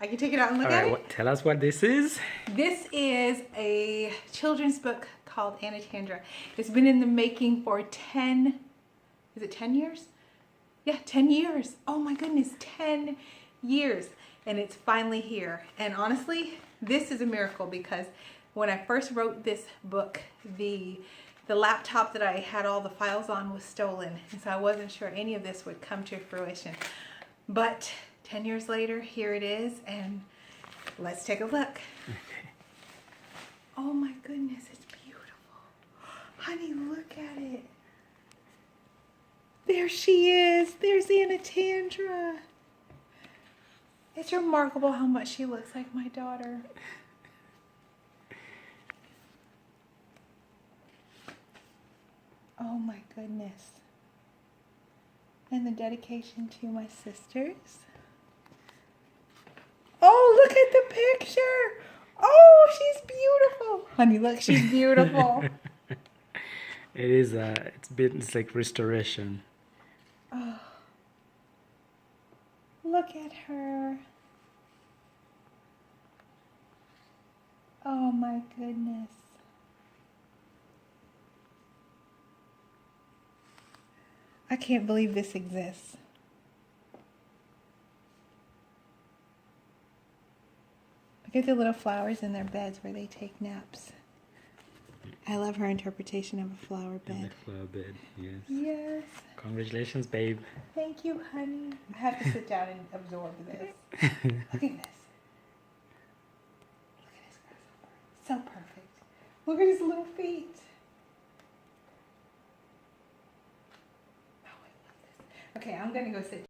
I can take it out and look All at right, it. tell us what this is. This is a children's book called Annitandra. It's been in the making for 10 years? Yeah, 10 years. Oh my goodness, 10 years. And it's finally here. And honestly, this is a miracle because when I first wrote this book, the laptop that I had all the files on was stolen. And so I wasn't sure any of this would come to fruition. But 10 years later, here it is. And let's take a look. Okay. Oh my goodness, it's beautiful. Honey, look at it. There she is. There's Annitandra. It's remarkable how much she looks like my daughter. Oh my goodness. And the dedication to my sisters. Oh, look at the picture. Oh, she's beautiful. Honey, look, she's beautiful. It is, it's like restoration. Oh, look at her. Oh my goodness. I can't believe this exists. Look at the little flowers in their beds where they take naps. I love her interpretation of a flower In bed. the flower bed, yes. Yes. Congratulations, babe. Thank you, honey. I have to sit down and absorb this. Look at this. Look at his grasshopper. So perfect. Look at his little feet. Oh, I love this. Okay, I'm going to go sit